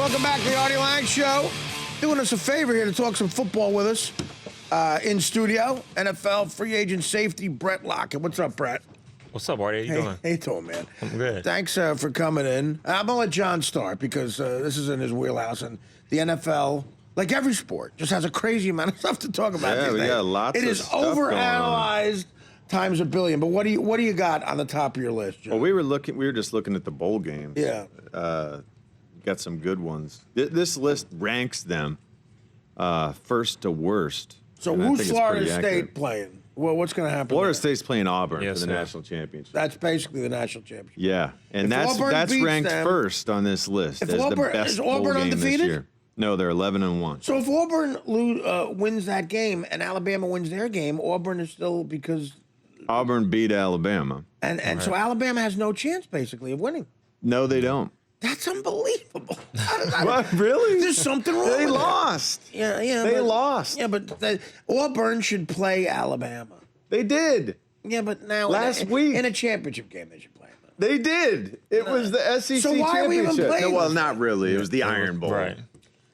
Welcome back to the Artie Lange Show. Doing us a favor here to talk some football with us in studio. NFL free agent safety Bret Lockett. What's up, Bret? What's up, Artie? How you doing? How you doing, man? I'm good. Thanks for coming in. I'm going to let John start because this is in his wheelhouse. And the NFL, like every sport, just has a crazy amount of stuff to talk about. Yeah, we got lots of stuff. It is overanalyzed times a billion. But what do you got on the top of your list, John? Well, we were just looking at the bowl games. Yeah. Got some good ones. This list ranks them first to worst. So who's Florida State playing? Well, what's going to happen? Florida State's playing Auburn for the sir. national championship. That's basically the national championship. Yeah, and If that's ranked them, first on this list as the best is bowl Auburn game undefeated? this year. No, they're 11-1. So if Auburn wins that game and Alabama wins their game, Auburn is still because Auburn beat Alabama. And so Alabama has no chance basically of winning. No, they don't. That's unbelievable. What, really? There's something wrong. They with lost. Yeah. They lost. Yeah, but Auburn should play Alabama. They did. Yeah, but now Last week in a championship game they should play them. they did. It was the SEC So why are we even championship. playing No, well, this? not really. It was the Iron Bowl. Right.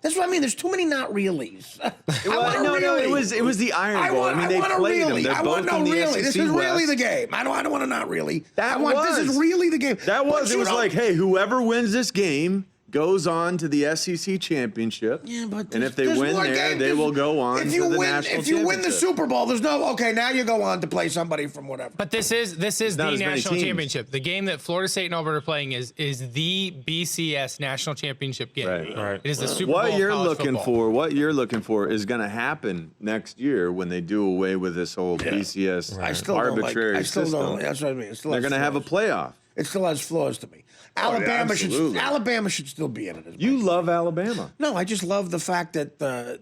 That's what I mean. There's too many not reallys. No, it was the Iron Bowl. I they want a played really. them. They're I both want no in the really. SEC This is really West. the game. I don't want a not really. That This is really the game. That was. But It you was know- like, hey, whoever wins this game goes on to the SEC championship. Yeah, but and if they there's win more there, games. they will go on to the national championship. If you win the Super Bowl, there's no okay. Now you go on to play somebody from whatever. But this is not the as many national teams. championship. The game that Florida State and Auburn are playing is the BCS national championship game. Right. It is the Super Bowl. What of you're college looking football. for is going to happen next year when they do away with this whole BCS I still don't like. arbitrary I still system. don't. That's what I mean. It still They're has going to have a flaws. playoff. It still has flaws to me. yeah, absolutely. Alabama should still be in it. As You love Alabama. No, I just love the fact that that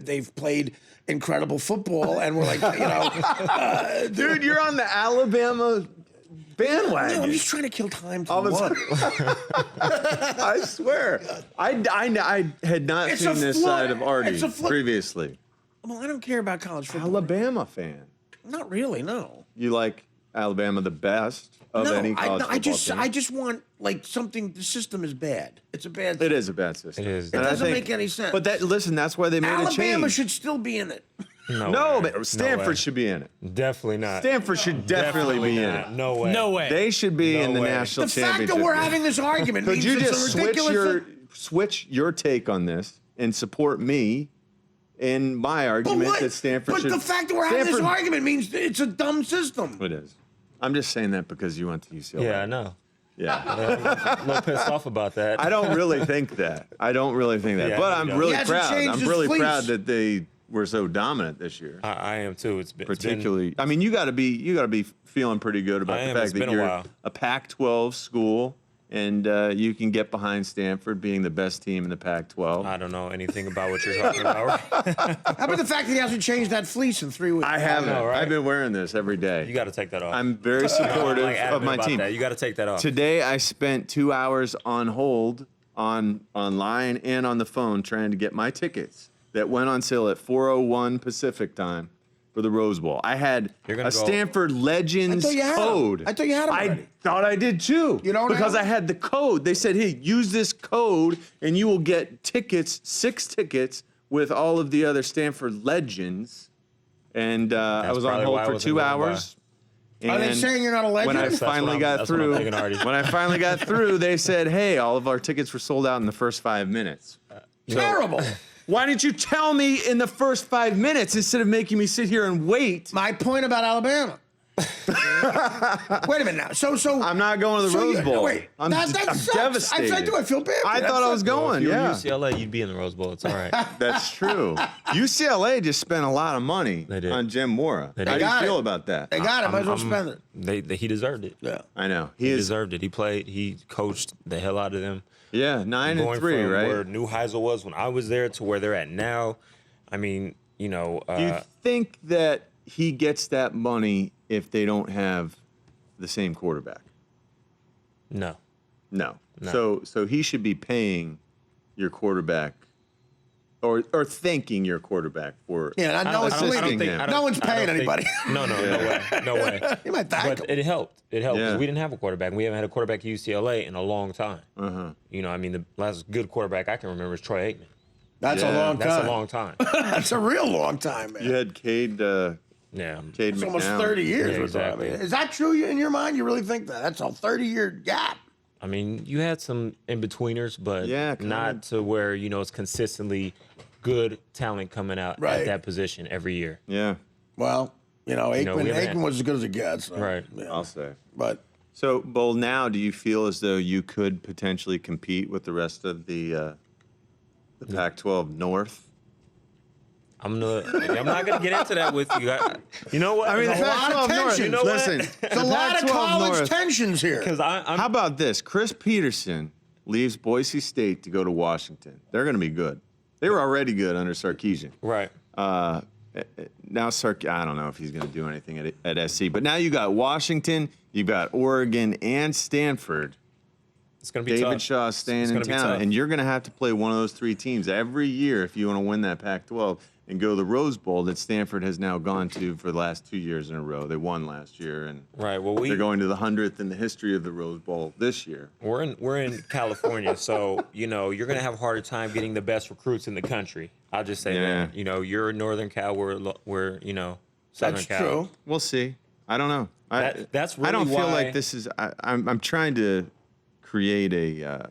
they've played incredible football, and we're like, Dude, you're on the Alabama bandwagon. No, I'm just trying to kill time. All the one. I swear. I had not It's seen a this flaw- side of Artie it's a flaw- previously. Well, I don't care about college football. Alabama fan. Not really. No. You like Alabama the best of any college football team? I just want like something. The system is bad. It's a bad. It is a bad system. It is. It And I doesn't think- make any sense. But that's why they made a Alabama change. should still be in it. No, way. but Stanford way. should be in it. Definitely not. Stanford should definitely be in not. it. No way. No way. They should be No in the way. national The fact championship. that we're game. having this argument Could means you it's just a switch ridiculous. switch your take on this and support me in my But argument what? that Stanford But should? the fact that we're having this Stanford- argument means it's a dumb system. It is. I'm just saying that because you went to UCLA. Yeah, I know. Yeah. I'm a little pissed off about that. I don't really think that. Yeah, But I'm he really hasn't proud. changed I'm his really fleece. proud that they were so dominant this year. I am too. It's been Particularly, I mean, you got to be feeling pretty good about I the am. fact It's that been a you're while. a Pac-12 school and you can get behind Stanford being the best team in the Pac-12. I don't know anything about what you're talking about. How about the fact that he hasn't changed that fleece in 3 weeks? I haven't. know, right? I've been wearing this every day. You got to take that off. I'm very supportive like of adamant my about team. that. You got to take that off. Today I spent 2 hours on hold online and on the phone trying to get my tickets that went on sale at 4:01 Pacific time for the Rose Bowl. I had You're a gonna go- Stanford Legends I thought you had 'em. code. I thought you had 'em already. I thought I did too. You don't because have 'em? I had the code. They said, "Hey, use this code and you will get tickets, 6 tickets with all of the other Stanford Legends." And I That's was on probably hold why I for wasn't 2 going hours. Are they And saying you're not a legend? when I That's finally what got I'm through, thinking, Artie. when I finally got through, they said, "Hey, all of our tickets were sold out in the first 5 minutes." Terrible. Why didn't you tell me in the first 5 minutes instead of making me sit here and wait? My point about Alabama. Wait a minute now. So I'm not going to the so Rose you- Bowl. Wait, I'm that devastated. I do. I feel bad. for I you. thought That I was sucks. going. If you were Yeah, UCLA, you'd be in the Rose Bowl. It's all right. that's true. UCLA just spent a lot of money They did. on Jim Mora. They How did. do you got feel it. about that? They got it. Might as well spend it. He deserved it. Yeah. I know He is. deserved it. He played. He coached the hell out of them. Yeah, 9 and Going 3, from right? where New Heisel was when I was there to where they're at now. I mean, Do you think that he gets that money if they don't have the same quarterback? no. No. No. So he should be paying your quarterback or thanking your quarterback for Yeah, I know it's assisting him. No one's paying anybody. No way. No way. You might thank But him. it helped. It helped Yeah. because we didn't have a quarterback. We haven't had a quarterback at UCLA in a long time. You know, I mean, the last good quarterback I can remember is Troy Aikman. That's a Yeah. long time. That's a long time. That's a real long time, man. You had Cade Yeah. Cade It's almost McNown. 30 years. Yeah, we're exactly. talking. Is that true in your mind? You really think that? That's a 30-year gap. I mean, you had some in-betweeners, but Yeah, kinda. not to where, you know, it's consistently good talent coming out Right. at that position every year. Yeah, Well, Aikman, we haven't had- Aikman was as good as it gets. So, Right. yeah. I'll say. But So, Bull, now do you feel as though you could potentially compete with the rest of the Pac-12 North? I'm not gonna get into that with you. You know what? I mean, the There's a lot of Pac-12 North. tension. You know what? Listen, there's a lot of college tensions here. Because I'm How about this? Chris Peterson leaves Boise State to go to Washington. They're going to be good. They were already good under Sarkisian. right. Now I don't know if he's going to do anything at SC, but now you got Washington, you got Oregon and Stanford. It's gonna be David tough. Shaw staying It's in gonna be town, tough. and you're going to have to play one of those three teams every year if you want to win that Pac-12 and go to the Rose Bowl that Stanford has now gone to for the last 2 years in a row. They won last year, and Right. Well, they're going to the 100th in the history of the Rose Bowl this year. we're in California, so you know you're gonna have a harder time getting the best recruits in the country. I'll just say Yeah. that. You know, you're in Northern Cal, we're you know Southern That's Cal. true. We'll see. I don't know. That's I don't really feel why- like this is. I'm trying to create a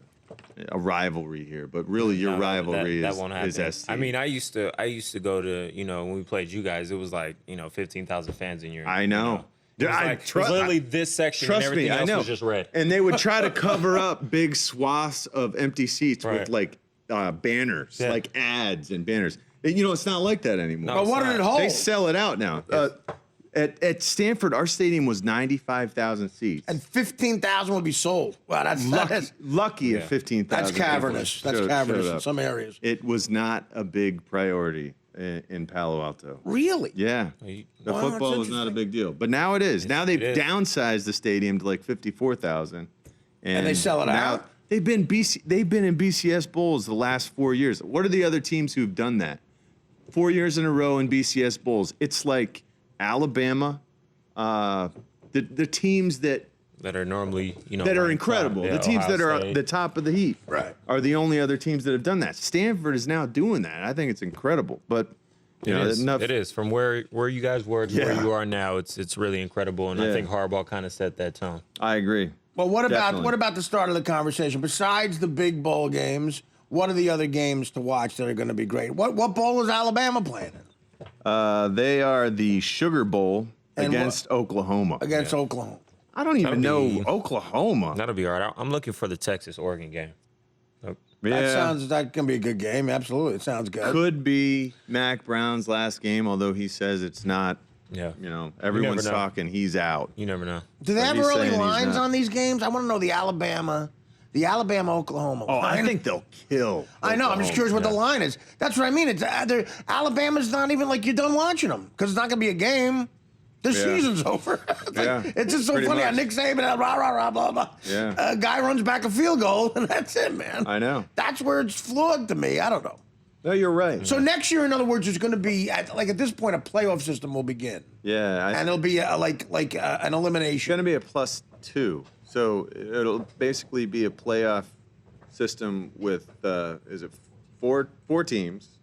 rivalry here, but really your No, rivalry that won't happen. is SC. I mean, I used to go to, you know, when we played you guys, it was like, you know, 15,000 fans in your. I you know. It was, I like, it tru- was literally this section and Trust everything me, I else know. was just red. And they would try to cover up big swaths of empty seats with Right. like banners, Yeah. like ads and banners. You know, it's not like that anymore. But what did it hold? They sell it out now. At Stanford, our stadium was 95,000 seats. And 15,000 would be sold. Wow, Lucky at 15,000. that's cavernous. That's showed cavernous up. in some areas. It was not a big priority in Palo Alto. Really? Yeah. You- The Wow, football that's was not a interesting. big deal. But now it is. Now they've it is. downsized the stadium to like 54,000. And they sell it now out? They've been in BCS bowls the last 4 years. What are the other teams who've done that? 4 years in a row in BCS bowls. It's like Alabama, the teams that That are normally, you know, that are ranked incredible. top. The Yeah, teams Ohio that are State. at the top of the heap Right. are the only other teams that have done that. Stanford is now doing that. I think it's incredible. But you know, enough. It is from where you guys were to Yeah. where you are now. It's really incredible, and Yeah. I think Harbaugh kind of set that tone. I agree. Well, what Definitely. about the start of the conversation? Besides the big bowl games, what are the other games to watch that are going to be great? What bowl is Alabama playing in? They are the Sugar Bowl And against Oklahoma. Against Oklahoma. I don't even That'll know be- Oklahoma. That'll be all right. I'm looking for the Texas-Oregon game. That can be a good game. Absolutely, it sounds good. Could be Mac Brown's last game, although he says it's not. Yeah. You know, everyone's know. talking he's out. You never know. Do they But have he's early saying he's lines not. on these games? I want to know the Alabama Oklahoma. Oh, I line. think they'll kill. I know. I'm just Oklahoma. curious what the line is. That's what I mean. It's Alabama's not even like you're done watching them because it's not going to be a game. The season's over. It's just so pretty funny. How much. Nick Saban, rah rah rah, blah blah. Yeah. A guy runs back a field goal, and that's it, man. I know. That's where it's flawed to me. I don't know. No, you're right. So next year, in other words, there's going to be at this point a playoff system will begin, yeah, and it'll be an it's elimination. going to be a +2. So it'll basically be a playoff system with is it four teams,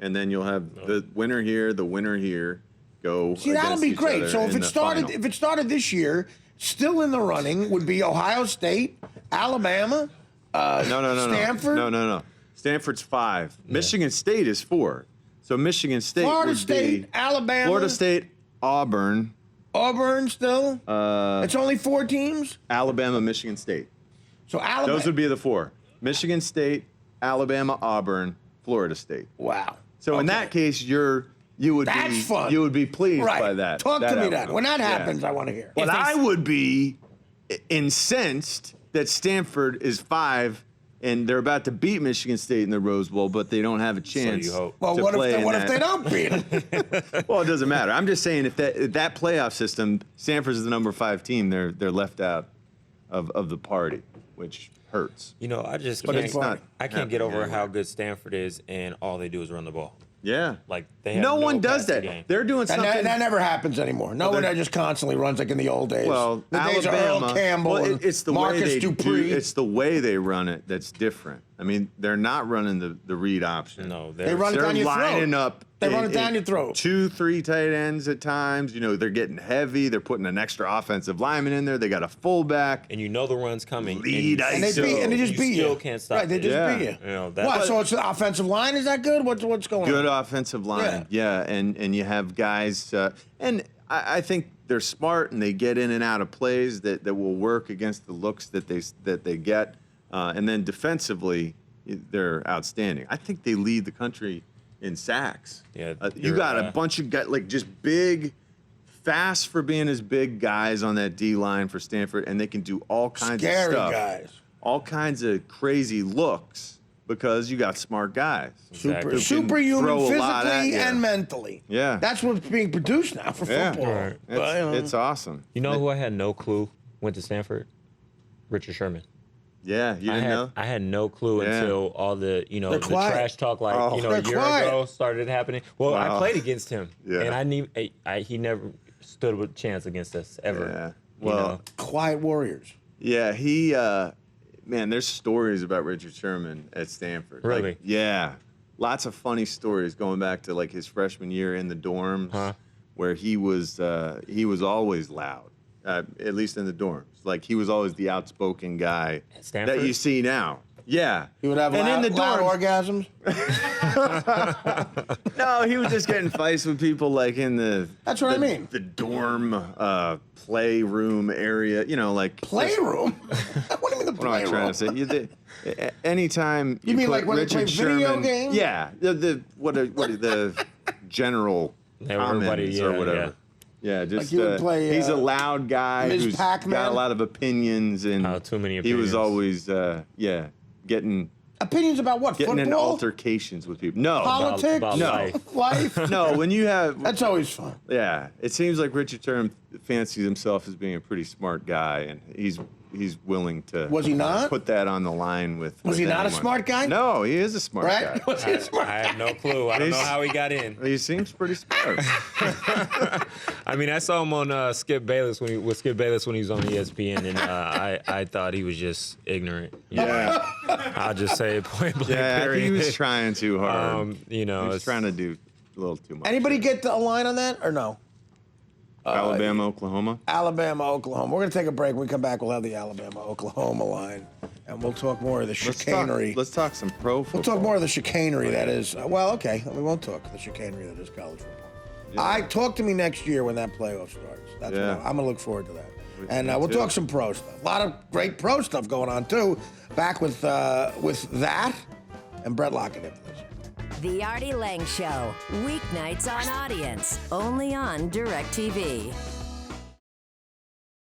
and then you'll have the winner here, the winner here go. See, that'll against be each great. other So in the final. if it started this year, still in the running would be Ohio State, Alabama, No. Stanford, No. Stanford's 5. Michigan State is 4. So Michigan State Florida would State, be Alabama, Florida State, Auburn, Auburn. Still, it's only 4 teams. Alabama, Michigan State. So Alabama. Those would be the 4. Michigan State, Alabama, Auburn, Florida State. Wow. So in that case, you would That's be fun. You would be pleased Right. by that. Talk to me outcome. then. When that Yeah. happens, I want to hear. Well, If they- I would be incensed that Stanford is 5 and they're about to beat Michigan State in the Rose Bowl, but they don't have a chance. you hope. Well, to what play in if they that. don't beat them? Well, it doesn't matter. I'm just saying if that playoff system, Stanford's the number 5 team, they're left out of the party, which hurts. You know, I just But can't. it's not I can't get happening over anymore. how good Stanford is, and all they do is run the ball. Yeah. Like they have No one does passing that. game. They're doing And something. that never happens anymore. No one that just constantly runs like in the old days. Well, the days Alabama, of Earl Campbell well, and it's the Marcus way they Dupree. It's the way they run it that's different. I mean, they're not running the read option. No, They run it They're down your lining throat. up. They run it down your throat. 2-3 tight ends at times. You know, they're getting heavy. They're putting an extra offensive lineman in there. They got a fullback. and you know the run's coming. Lead and and they just beat you. Still can't stop. Right, they it. just Yeah. beat you. You know, that's What? So it's the offensive line? Is that good? What's going Good on? offensive line. Yeah, and you have guys, and I think they're smart and they get in and out of plays that will work against the looks that they get, and then defensively, they're outstanding. I think they lead the country in sacks. Yeah, you got a bunch of guys like just big, fast for being as big guys on that D line for Stanford, and they can do all kinds Scary of stuff, guys. all kinds of crazy looks because you got smart guys. Exactly. Superhuman throw a lot at physically you. and mentally. Yeah. That's what's being produced now for Yeah, football. it's awesome. You know who I had no clue went to Stanford? Richard Sherman. Yeah, you didn't know? I had no clue Yeah. until all the They're the quiet. trash talk Oh. a They're year quiet. ago started happening. Well, Wow. I played against him, Yeah. and he never stood a chance against us ever. Yeah. You Well, know? Quiet warriors. yeah, he man, there's stories about Richard Sherman at Stanford. Like, Really? yeah. Lots of funny stories going back to like his freshman year in the dorms where he was always loud. At least in the dorms. Like he was always the outspoken guy At Stanford? that you see now. Yeah. He would have and loud, in the loud dorms. orgasms. No, he was just getting fights with people like in the That's what I mean. The dorm playroom area, you know, like Playroom? What do you mean the What am I playroom? trying to say? Anytime You mean put like when they Richard play video Sherman, games? Yeah, the general Everybody, commons yeah, or whatever. Yeah, just you would play, he's a loud guy Ms. who's Pac-Man? got a lot of opinions and Too many he was opinions. always getting Opinions about what? in Football? altercations with people. No, Politics? about No. life. Life? no, when you have That's always fun. yeah, it seems like Richard Sherman fancies himself as being a pretty smart guy, and he's willing to. Was he not? Put that on the line with. Was he not a anyone. smart guy? No, he is a smart Right? guy. Was he a smart I have no clue. I don't know He's- how he got in. He seems pretty smart. I mean, I saw him on Skip Bayless when he was on ESPN, and I thought he was just ignorant. You know? Yeah, I'll just say it point blank. yeah. period. He was trying too hard. You know, he was it's- trying to do a little too much. Anybody get a line on that or no? Alabama, Oklahoma. Alabama, Oklahoma. We're going to take a break. When we come back, we'll have the Alabama, Oklahoma line. And we'll talk more of the chicanery. Let's talk some pro football. We'll talk more of the chicanery that is. Well, okay. We won't talk the chicanery that is college football. Talk to me next year when that playoff starts. That's Yeah. what I'm going to look forward to that. And me we'll too. talk some pro stuff. A lot of great pro stuff going on, too. Back with that and Bret Lockett after this. The Artie Lange Show, weeknights on Audience, only on DirecTV.